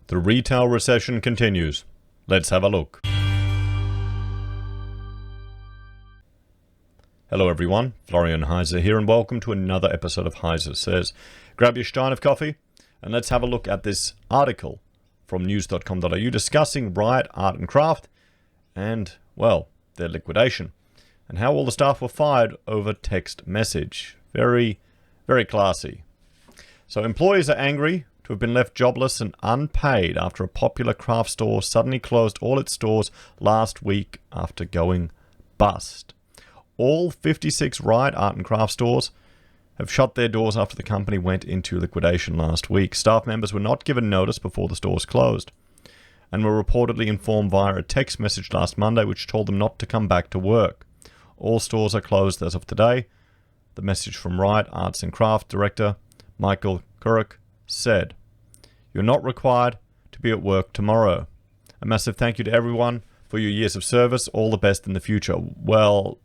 The retail recession continues. Let's have a look. Hello everyone, Florian.Heise here, and welcome to another episode of HeiseSays. Grab your stein of coffee and let's have a look at this article from news.com.au discussing Riot Art and Craft and, well, their liquidation and how all the staff were fired over text message. Very, very classy. So employees are angry to have been left jobless and unpaid after a popular craft store suddenly closed all its stores last week after going bust. All 56 Riot Art and Craft stores have shut their doors after the company went into liquidation last week. Staff members were not given notice before the stores closed and were reportedly informed via a text message last Monday which told them not to come back to work. All stores are closed as of today. The message from Riot Arts and Craft Director Michael Kurek said, "You're not required to be at work tomorrow. A massive thank you to everyone for your years of service. All the best in the future." Well,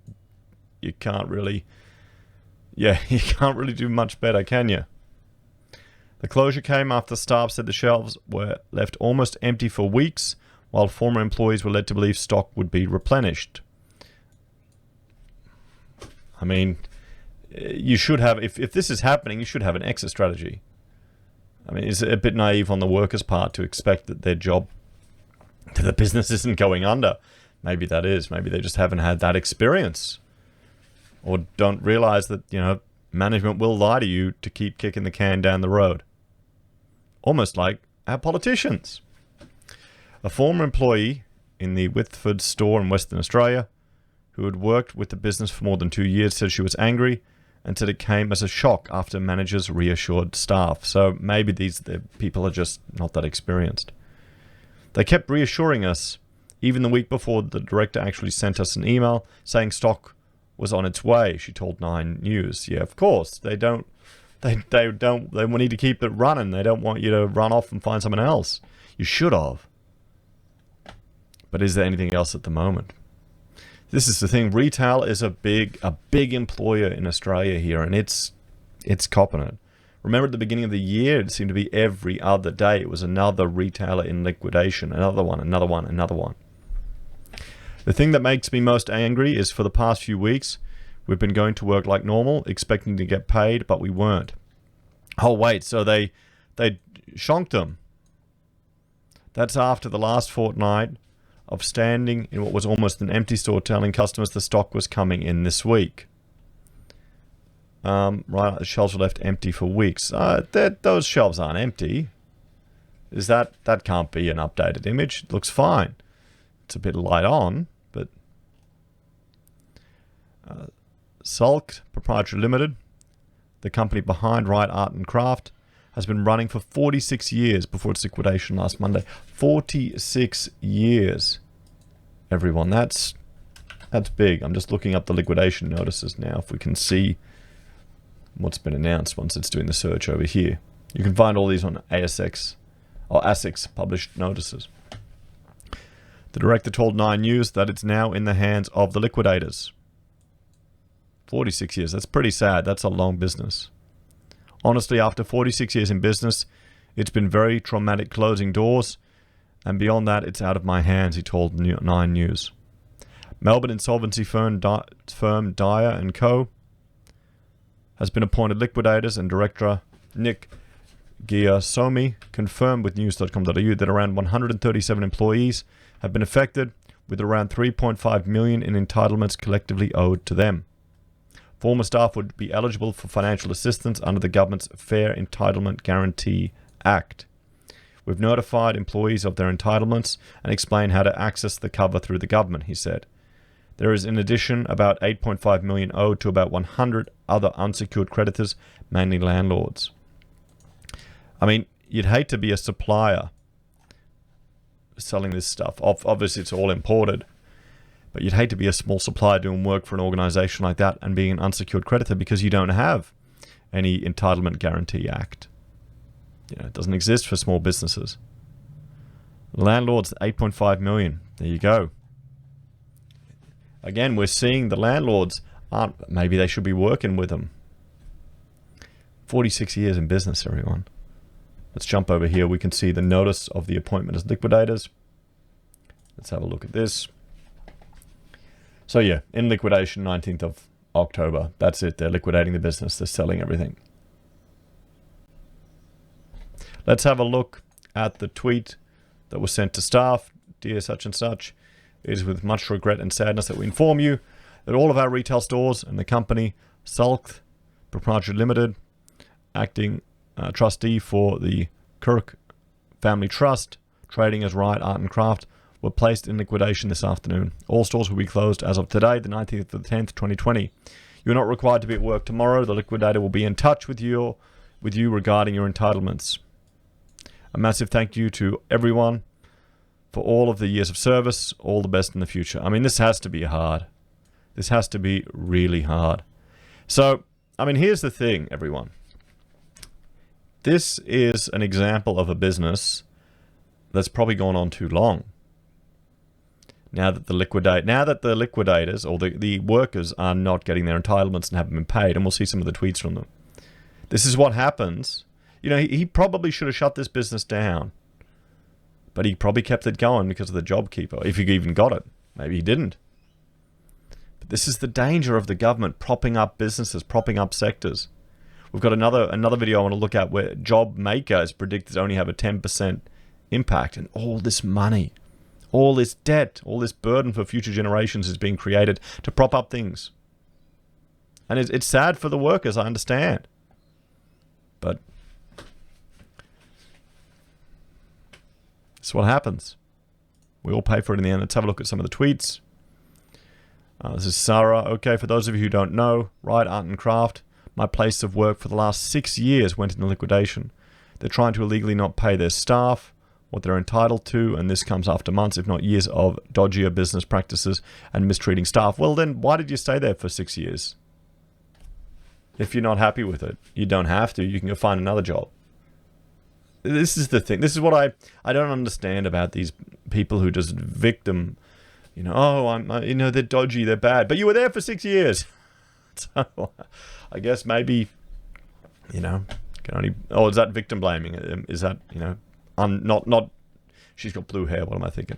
you can't really do much better, can you? The closure came after staff said the shelves were left almost empty for weeks, while former employees were led to believe stock would be replenished. I mean, you should have, if this is happening, you should have an exit strategy. I mean, is it a bit naive on the workers' part to expect that their job, that the business isn't going under? Maybe that is. Maybe they just haven't had that experience. Or don't realize that, management will lie to you to keep kicking the can down the road. Almost like our politicians. A former employee in the Whitford store in Western Australia, who had worked with the business for more than 2 years, said she was angry and said it came as a shock after managers reassured staff. So maybe the people are just not that experienced. They kept reassuring us, even the week before the director actually sent us an email saying stock was on its way, she told 9 News. Yeah, of course. They need to keep it running. They don't want you to run off and find someone else. You should have. But is there anything else at the moment? This is the thing. Retail is a big employer in Australia here, and it's copping it. Remember at the beginning of the year, it seemed to be every other day it was another retailer in liquidation, another one. The thing that makes me most angry is for the past few weeks, we've been going to work like normal, expecting to get paid, but we weren't. Oh wait, so they shonked them. That's after the last fortnight of standing in what was almost an empty store telling customers the stock was coming in this week. Right, the shelves were left empty for weeks. Those shelves aren't empty. That can't be an updated image. It looks fine. It's a bit light on, but Sulk Proprietary Limited, the company behind Riot Art and Craft, has been running for 46 years before its liquidation last Monday. 46 years, everyone. That's big. I'm just looking up the liquidation notices now, if we can see what's been announced once it's doing the search over here. You can find all these on ASX or ASIC's published notices. The director told 9 News that it's now in the hands of the liquidators. 46 years. That's pretty sad. That's a long business. Honestly, after 46 years in business, it's been very traumatic closing doors, and beyond that, it's out of my hands, he told 9 News. Melbourne insolvency firm Dyer & Co. has been appointed liquidators, and director Nick Giacomi confirmed with news.com.au that around 137 employees have been affected, with around 3.5 million in entitlements collectively owed to them. Former staff would be eligible for financial assistance under the government's Fair Entitlement Guarantee Act. We've notified employees of their entitlements and explained how to access the cover through the government, he said. There is in addition about 8.5 million owed to about 100 other unsecured creditors, mainly landlords. I mean, you'd hate to be a supplier selling this stuff. Obviously, it's all imported. But you'd hate to be a small supplier doing work for an organization like that and being an unsecured creditor because you don't have any Entitlement Guarantee Act. It doesn't exist for small businesses. Landlords, 8.5 million. There you go. Again, we're seeing the landlords maybe they should be working with them. 46 years in business, everyone. Let's jump over here. We can see the notice of the appointment as liquidators. Let's have a look at this. So yeah, in liquidation, 19th of October. That's it. They're liquidating the business. They're selling everything. Let's have a look at the tweet that was sent to staff. Dear such and such, it is with much regret and sadness that we inform you that all of our retail stores and the company Sulk Proprietary Limited, acting trustee for the Kirk Family Trust, trading as Riot Art and Craft, were placed in liquidation this afternoon. All stores will be closed as of today, the 19th of the 10th, 2020. You are not required to be at work tomorrow. The liquidator will be in touch with you regarding your entitlements. A massive thank you to everyone for all of the years of service. All the best in the future. I mean, this has to be hard. This has to be really hard. So, I mean, here's the thing, everyone. This is an example of a business that's probably gone on too long. Now that the liquidators or the workers are not getting their entitlements and haven't been paid, and we'll see some of the tweets from them. This is what happens. You know, he probably should have shut this business down, but he probably kept it going because of the JobKeeper, if he even got it. Maybe he didn't. But this is the danger of the government propping up businesses, propping up sectors. We've got another video I want to look at where job maker is predicted to only have a 10% impact, and all this money, all this debt, all this burden for future generations is being created to prop up things. And it's sad for the workers, I understand. But it's what happens. We all pay for it in the end. Let's have a look at some of the tweets. This is Sarah. Okay, for those of you who don't know, Riot Art and Craft, my place of work for the last 6 years went into liquidation. They're trying to illegally not pay their staff what they're entitled to, and this comes after months, if not years, of dodgier business practices and mistreating staff. Well, then why did you stay there for 6 years? If you're not happy with it, you don't have to. You can go find another job. This is the thing. This is what I don't understand about these people who just victim, you know, oh, you know, they're dodgy, they're bad, but you were there for 6 years. So I guess maybe, you know, can only, oh, is that victim blaming? Is that, you know, not, she's got blue hair, what am I thinking?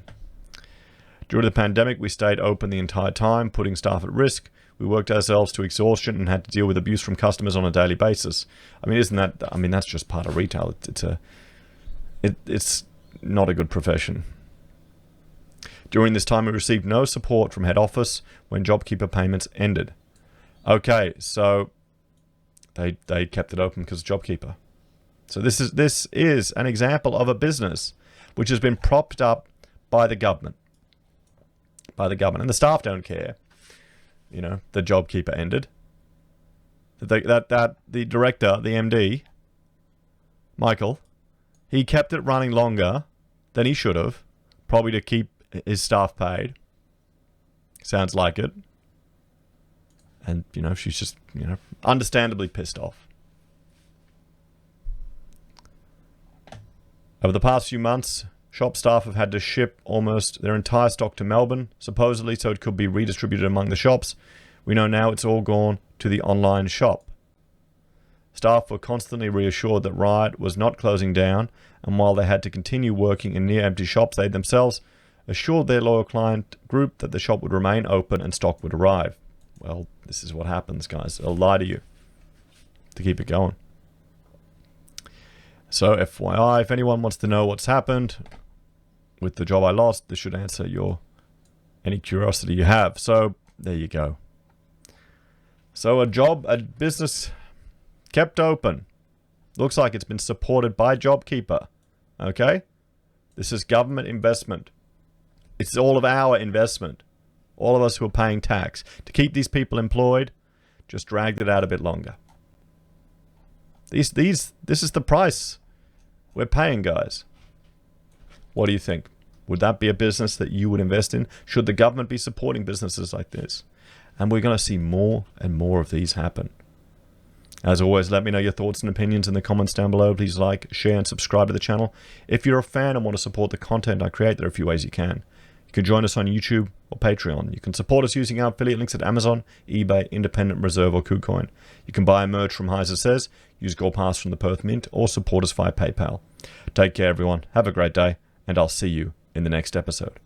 During the pandemic, we stayed open the entire time, putting staff at risk. We worked ourselves to exhaustion and had to deal with abuse from customers on a daily basis. I mean, isn't that, I mean, that's just part of retail. It's not a good profession. During this time, we received no support from head office when JobKeeper payments ended. Okay, so they kept it open because of JobKeeper. So this is an example of a business which has been propped up by the government. And the staff don't care. You know, the JobKeeper ended. That the director, the MD, Michael, he kept it running longer than he should have, probably to keep his staff paid. Sounds like it. And, you know, she's just, you know, understandably pissed off. Over the past few months, shop staff have had to ship almost their entire stock to Melbourne, supposedly so it could be redistributed among the shops. We know now it's all gone to the online shop. Staff were constantly reassured that Riot was not closing down, and while they had to continue working in near-empty shops, they themselves assured their loyal client group that the shop would remain open and stock would arrive. Well, this is what happens, guys. They'll lie to you to keep it going. So, FYI, if anyone wants to know what's happened with the job I lost, this should answer any curiosity you have. So, there you go. So, a business kept open. Looks like it's been supported by JobKeeper. Okay? This is government investment. It's all of our investment. All of us who are paying tax. To keep these people employed, just dragged it out a bit longer. This is the price we're paying, guys. What do you think? Would that be a business that you would invest in? Should the government be supporting businesses like this? And we're going to see more and more of these happen. As always, let me know your thoughts and opinions in the comments down below. Please like, share, and subscribe to the channel. If you're a fan and want to support the content I create, there are a few ways you can. You can join us on YouTube or Patreon. You can support us using our affiliate links at Amazon, eBay, Independent Reserve, or Kucoin. You can buy merch from HeiseSays, use Gold Pass from the Perth Mint, or support us via PayPal. Take care, everyone. Have a great day, and I'll see you in the next episode.